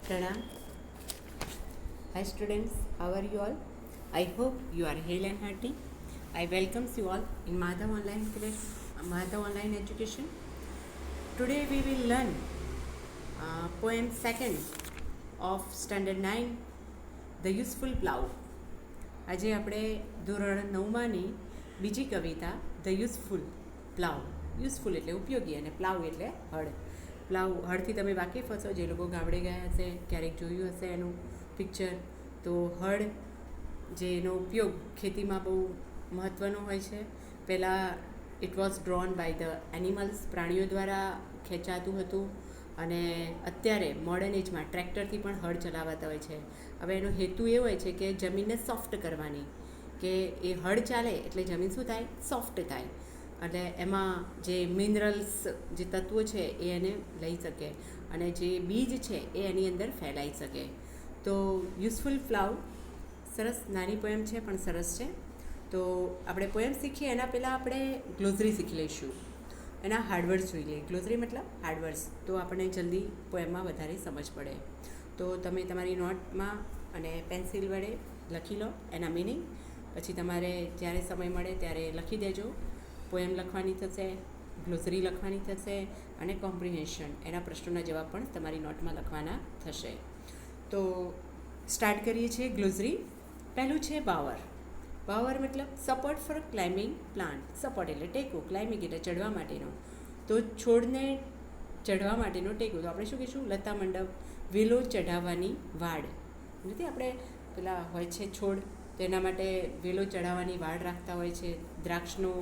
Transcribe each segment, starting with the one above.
Pranam. Hi students, how are you all? I hope you are hale and hearty. I welcome you all in Madhav Online Education. Today we will learn poem second of standard 9, The Useful Plough. આજે આપણે ધોરણ 9માની બીજી કવિતા the useful plough. Useful એટલે ઉપયોગી અને plough એટલે હળ. Plough હળથી તમે વાકેફ હશો, જે લોકો ગામડે ગયા હશે, ક્યારેક જોયું હશે એનું પિક્ચર. તો હળ જે એનો ઉપયોગ ખેતીમાં બહુ મહત્ત્વનો હોય છે. પહેલાં it was drawn by the animals, પ્રાણીઓ દ્વારા ખેંચાતું હતું. અને અત્યારે મોડર્ન એજમાં ટ્રેક્ટરથી પણ હળ ચલાવાતા હોય છે. હવે એનો હેતુ એ હોય છે કે જમીનને સોફ્ટ કરવાની, કે એ હળ ચાલે એટલે જમીન શું થાય, સોફ્ટ થાય. એટલે એમાં જે મિનરલ્સ, જે તત્વો છે એ એને લઈ શકે અને જે બીજ છે એ એની અંદર ફેલાઈ શકે. તો યુઝફુલ પ્લાવ સરસ નાની પોએમ છે પણ સરસ છે. તો આપણે પોએમ શીખીએ એના પહેલાં આપણે ગ્લોઝરી શીખી લઈશું. એના હાર્ડવર્ડ્સ જોઈ લઈએ. ગ્લોઝરી મતલબ હાર્ડવર્ડ્સ, તો આપણને જલ્દી પોએમમાં વધારે સમજ પડે. તો તમે તમારી નોટમાં અને પેન્સિલ વડે લખી લો એના મિનિંગ. પછી તમારે જ્યારે સમય મળે ત્યારે લખી દેજો. પોએમ લખવાની થશે, ગ્લોઝરી લખવાની થશે અને કોમ્પ્રિહેન્શન, એના પ્રશ્નોના જવાબ પણ તમારી નોટમાં લખવાના થશે. તો સ્ટાર્ટ કરીએ છીએ ગ્લોઝરી. પહેલું છે બાવર. બાવર મતલબ support four climbing plant. Support એટલે ટેકો, ક્લાઇમ્બિંગ એટલે ચડવા માટેનો. તો છોડને ચઢવા માટેનો ટેકો. તો આપણે શું કહીશું, લતા મંડપ, વેલો ચઢાવવાની વાડ. નથી આપણે પેલા હોય છે છોડ, તો એના માટે વેલો ચઢાવવાની વાડ રાખતા હોય છે. દ્રાક્ષનો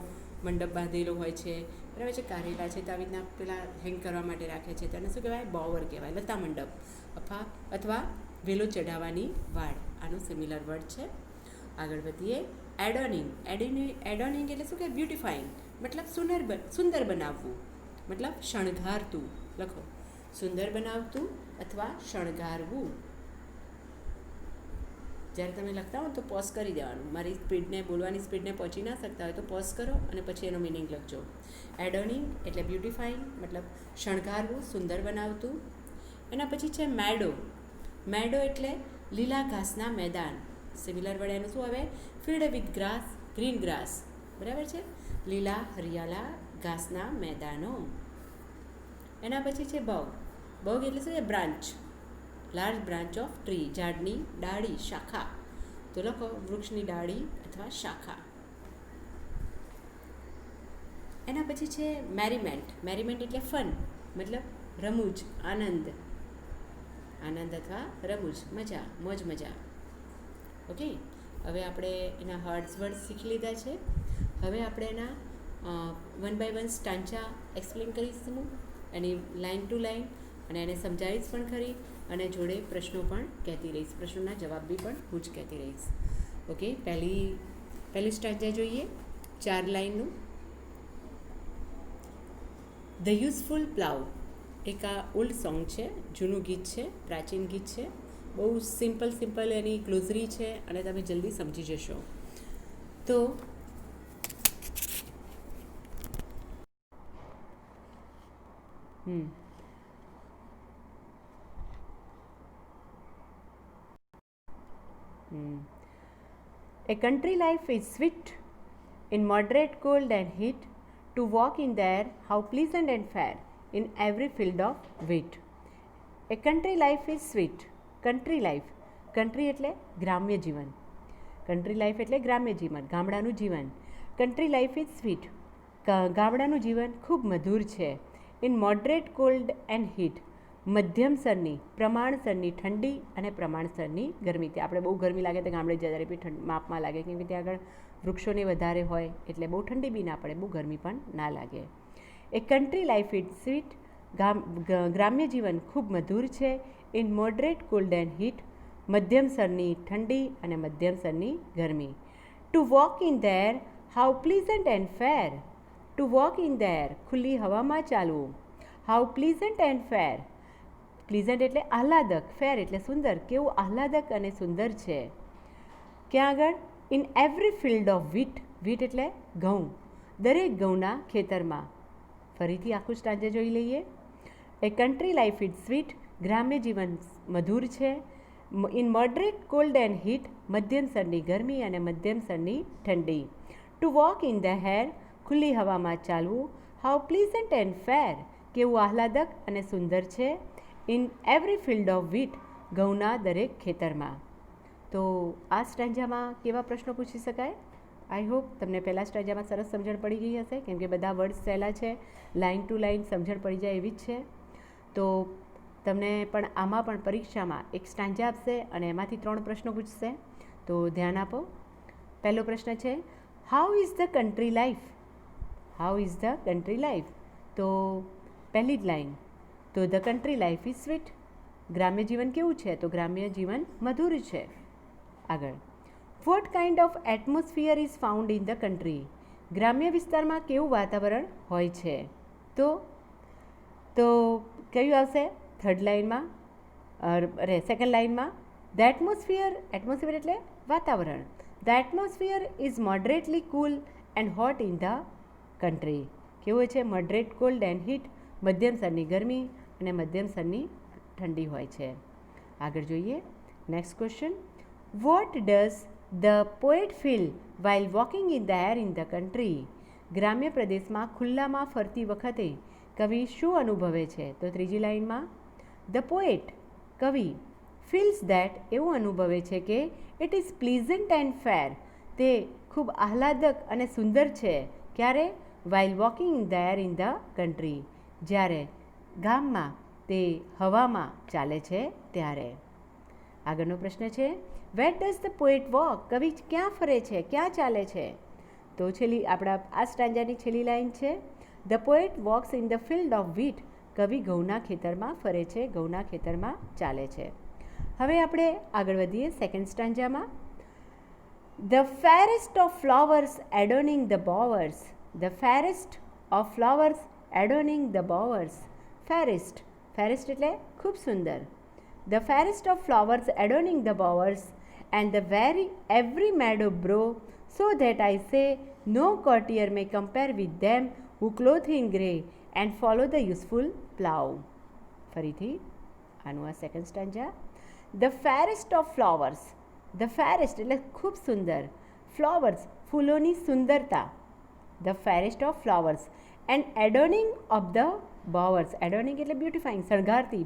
મંડપ બાંધેલો હોય છે, બરાબર છે. કારેલા છે તો આવી રીતના પેલા હેંગ કરવા માટે રાખે છે, તેને શું કહેવાય, બાવર કહેવાય, લતા મંડપ અથવા વેલો ચઢાવવાની વાડ. આનું સિમિલર વર્ડ છે. આગળ વધીએ. એડોનિંગ. એડોનિંગ એટલે શું કે, બ્યુટિફાઈંગ, મતલબ સુંદર બનાવવું, મતલબ શણગારતું. લખો, સુંદર બનાવતું અથવા શણગારવું. જ્યારે તમે લખતા હો તો પોઝ કરી દેવાનું. મારી બોલવાની સ્પીડને પહોંચી ના શકતા હોય તો પોઝ કરો અને પછી એનો મિનિંગ લખજો. એડોનિંગ એટલે બ્યુટિફાઈંગ, મતલબ શણગારવું, સુંદર બનાવતું. એના પછી છે મેડો. મેડો એટલે લીલા ઘાસના મેદાન. સિમિલર વર્ડ એનું શું આવે, field with grass, green grass, બરાબર છે. લીલા હરિયાળા ઘાસના મેદાનો. એના પછી છે બગ. બગ એટલે શું છે, branch, large branch of tree, ઝાડની ડાળી, શાખા. તો લખો, વૃક્ષની ડાળી અથવા શાખા. એના પછી છે મેરીમેન્ટ. મેરીમેન્ટ એટલે ફન, મતલબ રમૂજ, આનંદ. આનંદ અથવા રમૂજ, મજા, મોજ મજા. ઓકે, હવે આપણે એના વર્ડ્સ શીખી લીધા છે. હવે આપણે એના વન બાય વન સ્ટાન્ચા એક્સપ્લેન કરીશું, એની લાઇન ટુ લાઇન, અને એને સમજાવીશ પણ ખરી, અને જોડે પ્રશ્નો પણ કહેતી રહીશ. પ્રશ્નોના જવાબ બી પણ હું જ કહેતી રહીશ. ઓકે, પહેલી સ્ટાન્ચા જોઈએ, 4 લાઇનનું. ધ યુઝફુલ પ્લાવ એક આ ઓલ્ડ સોંગ છે, જૂનું ગીત છે, પ્રાચીન ગીત છે. બહુ સિમ્પલ એની ગ્લોઝરી છે અને તમે જલ્દી સમજી જશો. તો A country life is sweet in moderate cold and heat. To walk in there, how pleasant and fair in every field of wheat. A country life is sweet. Country life. Country એટલે ગ્રામ્ય જીવન. Country life એટલે ગ્રામ્ય જીવન, ગામડાનું જીવન. Country life is sweet. ગામડાનું જીવન ખૂબ મધુર છે. In moderate cold and heat. મધ્યમસરની, પ્રમાણસરની ઠંડી અને પ્રમાણસરની ગરમી. ત્યાં આપણે બહુ ગરમી લાગે તો ગામડે જ્યારે બી માપમાં લાગે, કેમ કે ત્યાં આગળ વૃક્ષોને વધારે હોય એટલે બહુ ઠંડી બી ના પડે, બહુ ગરમી પણ ના લાગે. A country life is sweet. ગ્રામ્ય જીવન ખૂબ મધુર છે. In moderate cold and heat. મધ્યમ સ્તરની ઠંડી અને મધ્યમ સ્તરની ગરમી. To walk in there, how pleasant and fair. To walk in there, ખુલ્લી હવામાં ચાલવું. હાઉ પ્લીઝન્ટ એન્ડ ફેર. પ્લીઝન્ટ એટલે આહલાદક, ફેર એટલે સુંદર. કેવું આહલાદક અને સુંદર છે. ક્યાં આગળ, in every field of wheat. Wheat એટલે ઘઉં, દરેક ઘઉંના ખેતરમાં. ફરીથી આખું સ્ટાન્જા જોઈ લઈએ. એ કન્ટ્રી લાઈફ ઇઝ સ્વીટ. ગ્રામ્ય જીવન મધુર છે. In moderate cold and heat, મધ્યમ સ્તરની ગરમી અને મધ્યમ સ્તરની ઠંડી. Two walk in the hair, ખુલ્લી હવામાં ચાલવું. હાઉ પ્લીઝન્ટ એન્ડ ફેર, કેવું આહલાદક અને સુંદર છે. ઇન એવરી ફિલ્ડ ઓફ વીટ, ઘઉંના દરેક ખેતરમાં. તો આ સ્ટાન્જામાં કેવા પ્રશ્નો પૂછી શકાય? આઈ હોપ તમને પહેલાં સ્ટાન્જામાં સરસ સમજણ પડી ગઈ હશે, કેમ કે બધા વર્ડ્સ સહેલા છે, લાઇન ટુ લાઇન સમજણ પડી જાય એવી જ છે. તો તમને પણ આમાં પણ પરીક્ષામાં એક સ્ટાન્જા આપશે અને એમાંથી 3 પ્રશ્નો પૂછશે. તો ધ્યાન આપો. પહેલો પ્રશ્ન છે, how is the country life? How is the country life? તો પહેલી જ લાઈન, તો the country life is sweet. ગ્રામ્ય જીવન કેવું છે? તો ગ્રામ્ય જીવન મધુર છે. આગળ, what kind of atmosphere is found in the country? ગ્રામ્ય વિસ્તારમાં કેવું વાતાવરણ હોય છે? તો કયું આવશે? થર્ડ લાઇનમાં, સેકન્ડ લાઇનમાં, ધ એટમોસ્ફિયર એટલે વાતાવરણ. The atmosphere is moderately cool and hot in the country. કેવું હોય છે? મોડરેટ કોલ્ડ એન્ડ હીટ, મધ્યમ સ્તરની ગરમી અને મધ્યમ સ્તરની ઠંડી હોય છે. આગળ જોઈએ next question. Vote does the poet feel while walking in the air in the country? ગ્રામ્ય પ્રદેશમાં ખુલ્લામાં ફરતી વખતે કવિ શું અનુભવે છે? તો ત્રીજી લાઇનમાં, ધ પોએટ કવિ ફીલ્સ ધેટ એવું અનુભવે છે કે ઇટ ઇઝ પ્લીઝન્ટ એન્ડ ફેર, તે ખૂબ આહલાદક અને સુંદર છે. ક્યારે? While walking in the air in the country, જ્યારે ગામમાં તે હવામાં ચાલે છે ત્યારે. આગળનો પ્રશ્ન છે, where does the poet walk? કવિ ક્યાં ફરે છે, ક્યાં ચાલે છે? તો છેલ્લી આપણા આ સ્ટાન્જાની છેલ્લી લાઈન છે, the poet walks in the field of wheat. કવિ ઘઉંના ખેતરમાં ફરે છે, ઘઉંના ખેતરમાં ચાલે છે. હવે આપણે આગળ વધીએ સેકન્ડ સ્ટાન્જામાં. The fairest of flowers adorning the bowers. The fairest of flowers adorning the bowers. Fairest એટલે ખૂબ સુંદર. The fairest of flowers adorning the bowers and the every meadow brow, so that I say no courtier may compare with them who clothe in grey and follow the useful plough. ફરીથી આનું આ second સ્ટાન્જા. The fairest of flowers, the fairest એટલે ખૂબ સુંદર, flowers ફૂલોની સુંદરતા. The fairest of flowers and adorning of the bowers. Adorning એટલે બ્યુટિફાઈંગ, શણગારતી.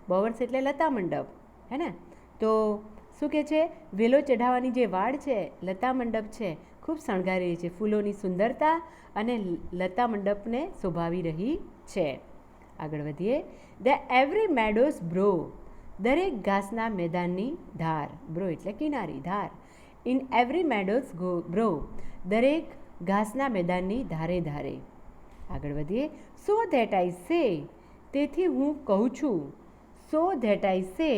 બોવર્સ એટલે લતા મંડપ, હે ને? તો શું કહે છે? વેલો ચઢાવવાની જે વાડ છે, લતા મંડપ છે, ખૂબ શણગારી રહી છે. ફૂલોની સુંદરતા અને લતા મંડપને શોભાવી રહી છે. આગળ વધીએ. ધ એવરી મેડોઝ બ્રો, દરેક ઘાસના મેદાનની ધાર. બ્રો એટલે કિનારી, ધાર. ઇન એવરી મેડોઝ બ્રો, દરેક ઘાસના મેદાનની ધારે ધારે. આગળ વધીએ. સો ધેટ આઈ સે, તેથી હું કહું છું. સો ધેટ આઈ સે,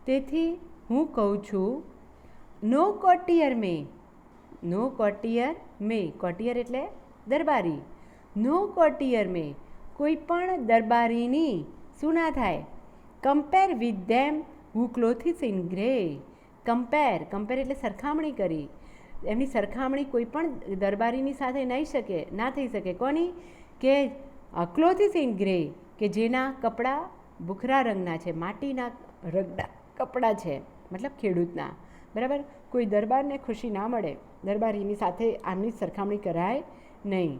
તેથી હું કહું છું. નો courtier may, નો courtier may, courtier એટલે દરબારી. નો courtier may, કોઈ પણ દરબારીની શું ના થાય? Compare with them who clothes in grey. Compare એટલે સરખામણી કરી. એમની સરખામણી કોઈ પણ દરબારીની સાથે ના થઈ શકે. કોની? કે ક્લોથિસ ઇન ગ્રે, કે જેના કપડાં ભૂખરા રંગના છે, માટીના રંગના કપડાં છે, મતલબ ખેડૂતના. બરાબર? કોઈ દરબારને ખુશી ના મળે, દરબારીની સાથે આમની સરખામણી કરાય નહીં.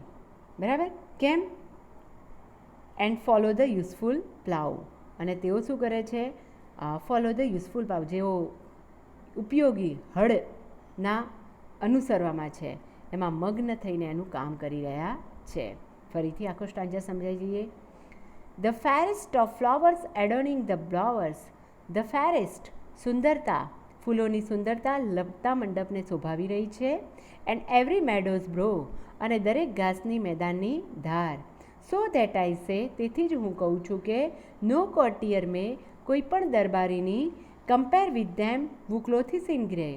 બરાબર? કેમ? And follow the useful plough, અને તેઓ શું કરે છે? ફોલો ધ યુઝફુલ પ્લાઉ, જેઓ ઉપયોગી હળના અનુસરવામાં છે, એમાં મગ્ન થઈને એનું કામ કરી રહ્યા છે. ફરીથી આખો સ્ટાન્જા સમજાઈ જઈએ. The fairest of flowers adorning the blowers. The fairest સુંદરતા, ફૂલોની સુંદરતા લતા મંડપને શોભાવી રહી છે. એન્ડ એવરી મેડોઝ બ્રો, અને દરેક ઘાસની મેદાનની ધાર. સો ધેટ આઈ સે, તેથી જ હું કહું છું કે નો courtier may, કોઈ પણ દરબારીની compare with them who clothes in grey,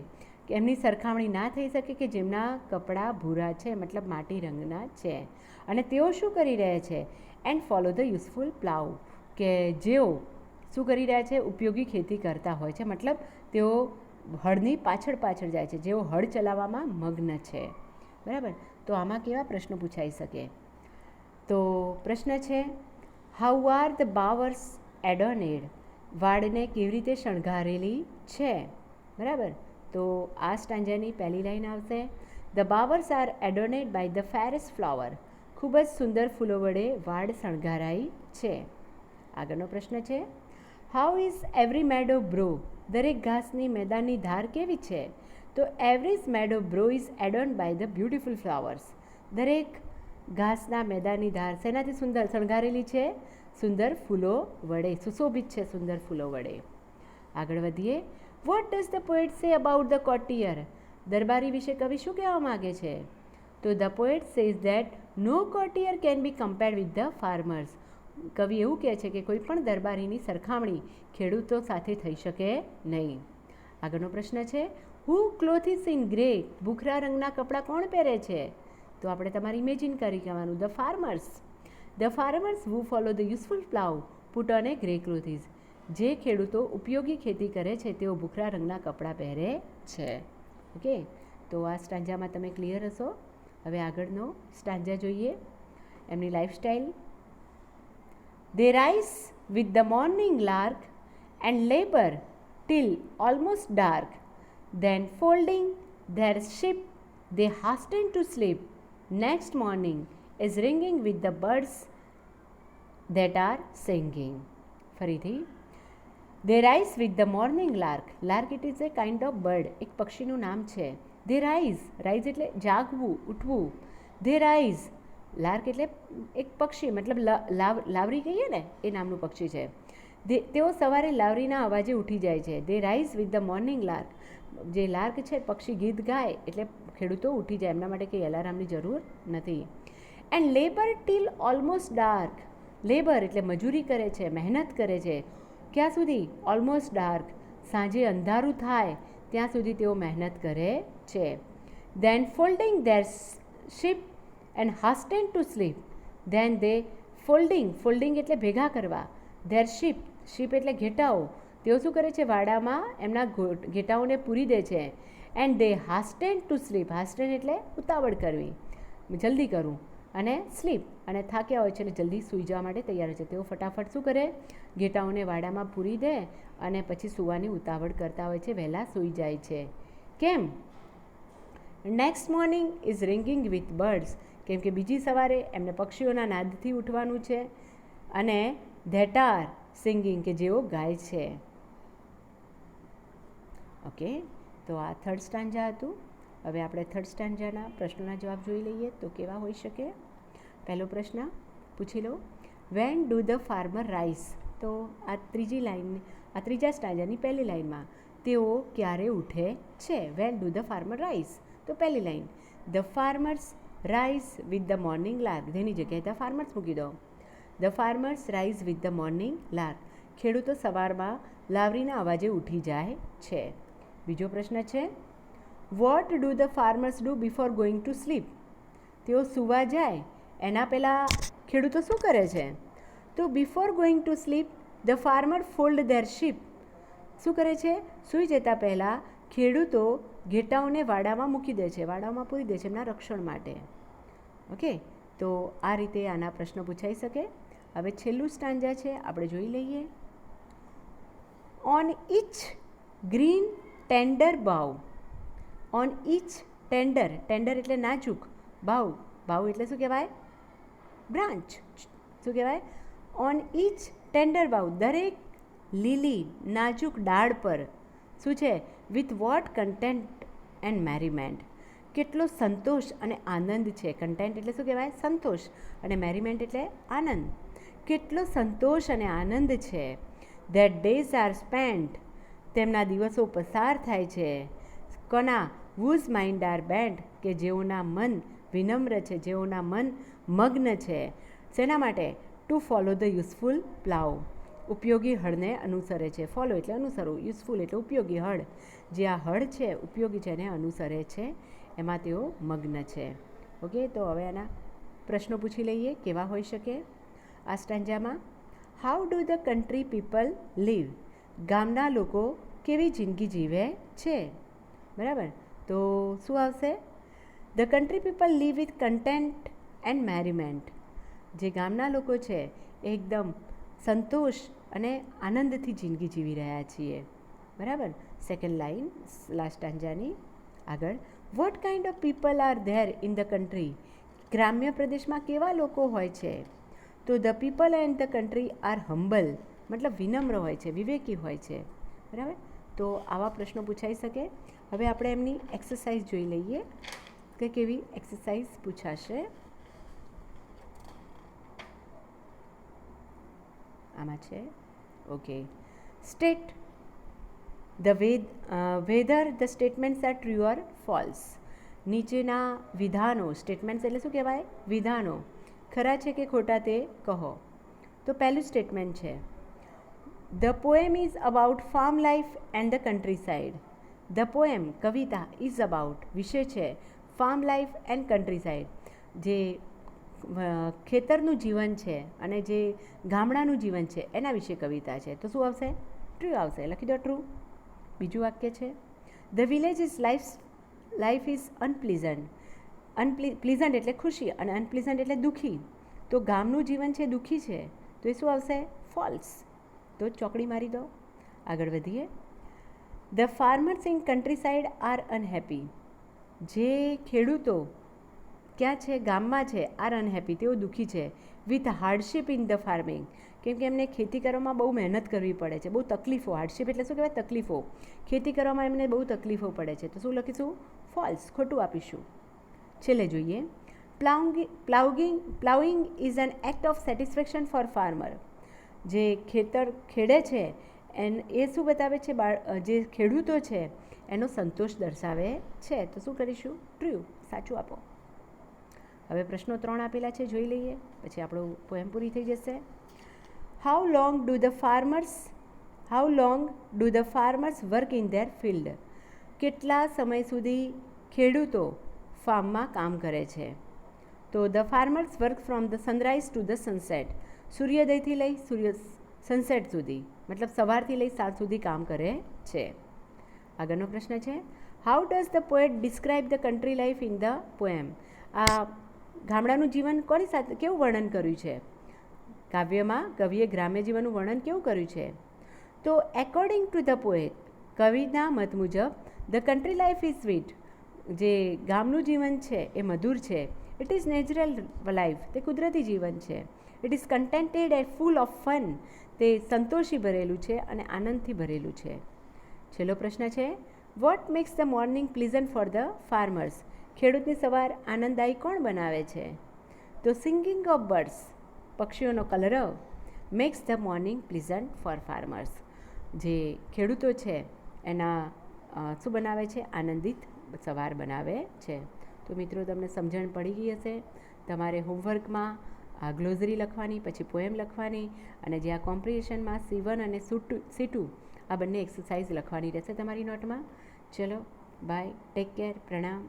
કે એમની સરખામણી ના થઈ શકે કે જેમના કપડાં ભૂરા છે, મતલબ માટી રંગના છે. અને તેઓ શું કરી રહ્યા છે? And follow the useful plough, કે જેઓ શું કરી રહ્યા છે? ઉપયોગી ખેતી કરતા હોય છે, મતલબ તેઓ હળની પાછળ જાય છે, જેઓ હળ ચલાવવામાં મગ્ન છે. બરાબર? તો આમાં કેવા પ્રશ્નો પૂછાઈ શકે? તો પ્રશ્ન છે, હાઉ આર ધ બોવર્સ એડોનેડ, વાળને કેવી રીતે શણગારેલી છે. બરાબર, તો આ સ્ટાન્જાની પહેલી લાઈન આવશે, the bowers are adorned by the fairest flower, ખૂબ જ સુંદર ફૂલો વડે વાડ શણગારાઈ છે. આગળનો પ્રશ્ન છે, how is every meadow brow, દરેક ઘાસની મેદાનની ધાર કેવી છે. તો every meadow brow is adorned by the beautiful flowers, દરેક ઘાસના મેદાનની ધાર શેનાથી સુંદર શણગારેલી છે, સુંદર ફૂલો વડે, સુશોભિત છે સુંદર ફૂલો વડે. આગળ વધીએ, what does the poet say about the courtier, દરબારી વિશે કવિ શું કહેવા માગે છે. તો the poet says that no courtier can be compared with the farmers, કવિ એવું કહે છે કે કોઈ પણ દરબારીની સરખામણી ખેડૂતો સાથે થઈ શકે નહીં. આગળનો પ્રશ્ન છે, હુ ક્લોથિસ ઇન ગ્રે, ભૂખરા રંગના કપડાં કોણ પહેરે છે. તો આપણે તમારે ઇમેજિન કરી કહેવાનું, the farmers. The farmers who follow the useful plough put on A grey clothes, જે ખેડૂતો ઉપયોગી ખેતી કરે છે તેઓ ભૂખરા રંગના કપડાં પહેરે છે. ઓકે, તો આ સ્ટાન્જામાં તમે ક્લિયર હશો. હવે આગળનો સ્ટાન્જા જોઈએ, એમની lifestyle. They rise with the morning lark and labor till almost dark. Then folding their ship, they hasten to sleep. Next morning is ringing with the birds that are singing. ફરીથી, they rise with the morning lark. Lark it is a kind of bird. એક પક્ષીનું નામ છે. They rise, rise એટલે જાગવું, ઉઠવું. They rise, lark એટલે એક પક્ષી, મતલબ લાવરી કહીએ ને એ નામનું પક્ષી છે. તેઓ સવારે લાવરીના અવાજે ઉઠી જાય છે. They rise with the morning lark, જે લાર્ક છે પક્ષી ગીત ગાય એટલે ખેડૂતો ઉઠી જાય, એમના માટે કંઈ એલાર્મની જરૂર નથી. And labour till almost dark, labour એટલે મજૂરી કરે છે, મહેનત કરે છે. ક્યાં સુધી? ઓલમોસ્ટ ડાર્ક, સાંજે અંધારું થાય ત્યાં સુધી તેઓ મહેનત કરે છે. Then folding their sheep and hasten to sleep, then they folding એટલે ભેગા કરવા, ધેર શીપ એટલે ઘેટાઓ, તેઓ શું કરે છે વાડામાં એમના ઘેટાઓને પૂરી દે છે. એન્ડ દે હાસ્ટેન ટુ સ્લીપ, હાસ્ટેન એટલે ઉતાવળ કરવી, જલ્દી કરવું, અને સ્લીપ અને થાક્યા હોય છે એટલે જલ્દી સૂઈ જવા માટે તૈયાર હોય છે. તેઓ ફટાફટ શું કરે, ઘેટાઓને વાડામાં પૂરી દે અને પછી સૂવાની ઉતાવળ કરતા હોય છે, વહેલા સૂઈ જાય છે. કેમ? Next morning is ringing with birds, કેમ કે બીજી સવારે એમને પક્ષીઓના નાદથી ઉઠવાનું છે, અને ધેટ આર સિંગિંગ, કે જેઓ ગાય છે. ઓકે, તો આ થર્ડ સ્ટાન્જા હતું. હવે આપણે થર્ડ સ્ટાન્જાના પ્રશ્નોના જવાબ જોઈ લઈએ તો કેવા હોઈ શકે. પહેલો પ્રશ્ન પૂછી લો, when do the farmer rise. તો આ ત્રીજા સ્ટાન્જાની પહેલી લાઇનમાં તેઓ ક્યારે ઉઠે છે. Van do the farmer rise, તો પહેલી line, the farmers rise with the morning lark, જેની જગ્યાએ ધ ફાર્મર્સ મૂકી દો. The farmers rise with the morning lark, ખેડૂતો સવારમાં લાવરીના અવાજે ઉઠી જાય છે. બીજો પ્રશ્ન છે, what do the farmers do before going to slip. તેઓ સૂવા જાય એના પહેલાં ખેડૂતો શું કરે છે. તો before going to sleep the farmer fold their sheep, શું કરે છે, સૂઈ જતાં પહેલાં ખેડૂતો ઘેટાઓને વાડામાં મૂકી દે છે, વાડામાં પૂરી દે છે એમના રક્ષણ માટે. ઓકે, તો આ રીતે આના પ્રશ્નો પૂછાઈ શકે. હવે છેલ્લું સ્ટાન્જા છે, આપણે જોઈ લઈએ. On each green tender bough, on each tender એટલે નાજુક, બાઉ એટલે શું કહેવાય, બ્રાન્ચ, શું કહેવાય. ઓન ઇચ ટેન્ડર બાઉ, દરેક લીલી નાજુક ડાળ પર શું છે, વિથ વોટ કન્ટેન્ટ એન્ડ મેરીમેન્ટ, કેટલો સંતોષ અને આનંદ છે. કન્ટેન્ટ એટલે શું કહેવાય, સંતોષ, અને મેરીમેન્ટ એટલે આનંદ. કેટલો સંતોષ અને આનંદ છે. ધેટ ડેઝ આર સ્પેન્ટ, તેમના દિવસો પસાર થાય છે. કોના? whose mind are bent, કે જેઓના મન વિનમ્ર છે, જેઓના મન મગ્ન છે. શેના માટે? Two follow the useful plough, ઉપયોગી હળને અનુસરે છે. ફોલો એટલે અનુસરવું, યુઝફુલ એટલે ઉપયોગી હળ, જે આ હળ છે ઉપયોગી છે એને અનુસરે છે, એમાં તેઓ મગ્ન છે. ઓકે, તો હવે આના પ્રશ્નો પૂછી લઈએ કેવા હોઈ શકે. આ સ્ટાન્જામાં, how do the country people live, ગામના લોકો કેવી જિંદગી જીવે છે. બરાબર, તો શું આવશે? The country people live with content and merriment, જે ગામના લોકો છે એ એકદમ સંતોષ અને આનંદથી જિંદગી જીવી રહ્યા છીએ. બરાબર. સેકન્ડ લાઇન લાસ્ટ સ્ટાન્જાની આગળ, what kind of people are there in the country. ગ્રામ્ય પ્રદેશમાં કેવા લોકો હોય છે? તો the people and the country are humble, મતલબ વિનમ્ર હોય છે, વિવેકી હોય છે. બરાબર. તો આવા પ્રશ્નો પૂછાઈ શકે. હવે આપણે એમની એક્સરસાઇઝ જોઈ લઈએ કે કેવી એક્સરસાઇઝ પૂછાશે. આમાં છે okay, state the whether the statements are true or false. નીચેના વિધાનો, સ્ટેટમેન્ટ્સ એટલે શું કહેવાય? વિધાનો ખરા છે કે ખોટા તે કહો. તો પહેલું સ્ટેટમેન્ટ છે, the poem is about farm life and the country side. The poem Kavita is about વિષય છે farm life and country side, જે ખેતરનું જીવન છે અને જે ગામડાનું જીવન છે એના વિશે કવિતા છે. તો શું આવશે? ટ્રુ આવશે. લખી દો ટ્રુ. બીજું વાક્ય છે, the village is life is unpleasant. Pleasant એટલે ખુશી અને અનપ્લીઝન્ટ એટલે દુઃખી. તો ગામનું જીવન છે દુઃખી છે, તો એ શું આવશે? ફોલ્સ. તો ચોકડી મારી દો. આગળ વધીએ. The farmers in countryside are unhappy. જે ખેડૂતો ક્યાં છે? ગામમાં છે. આર અનહેપી, તેઓ દુઃખી છે. With hardship in the farming, કેમ કે એમને ખેતી કરવામાં બહુ મહેનત કરવી પડે છે, બહુ તકલીફો. હાર્ડશીપ એટલે શું કહેવાય? તકલીફો. ખેતી કરવામાં એમને બહુ તકલીફો પડે છે. તો શું લખીશું? ફોલ્સ. ખોટું આપીશું. છેલ્લે જોઈએ, ploughing is an act of satisfaction for farmer. જે ખેતર ખેડે છે એ શું બતાવે છે? જે ખેડૂતો છે એનો સંતોષ દર્શાવે છે. તો શું કરીશું? ટ્રુ. સાચું આપો. હવે પ્રશ્નો 3 આપેલા છે, જોઈ લઈએ, પછી આપણું પોએમ પૂરી થઈ જશે. How long do the farmers work in their field. કેટલા સમય સુધી ખેડૂતો ફાર્મમાં કામ કરે છે? તો the farmers work from the sunrise to the sunset. સૂર્યોદયથી લઈ સનસેટ સુધી, મતલબ સવારથી લઈ સાંજ સુધી કામ કરે છે. આગળનો પ્રશ્ન છે, how does the poet describe the country life in the poem. આ ગામડાનું જીવન કોની સાથે કેવું વર્ણન કર્યું છે? કાવ્યમાં કવિએ ગ્રામ્ય જીવનનું વર્ણન કેવું કર્યું છે? તો એકોર્ડિંગ ટુ ધ પોએટ, કવિના મત મુજબ, the country life is sweet. જે ગામનું જીવન છે એ મધુર છે. ઇટ ઇઝ નેચરલ લાઈફ, તે કુદરતી જીવન છે. It is contented and full of fun, તે સંતોષી ભરેલું છે અને આનંદથી ભરેલું છે. છેલ્લો પ્રશ્ન છે, what makes the morning pleasant for the farmers. ખેડૂતની સવાર આનંદદાયી કોણ બનાવે છે? તો સિંગિંગ ઓફ બર્ડ્સ, પક્ષીઓનો કલરવ, makes the morning pleasant for farmers. જે ખેડૂતો છે એના શું બનાવે છે? આનંદિત સવાર બનાવે છે. તો મિત્રો, તમને સમજણ પડી ગઈ હશે. તમારે હોમવર્કમાં આ ગ્લોઝરી લખવાની, પછી પોએમ લખવાની, અને જે આ કોમ્પ્રિહેન્શનમાં C1 અને C2 આ બંને એક્સરસાઇઝ લખવાની રહેશે તમારી નોટમાં. ચલો બાય, ટેક કેર, પ્રણામ.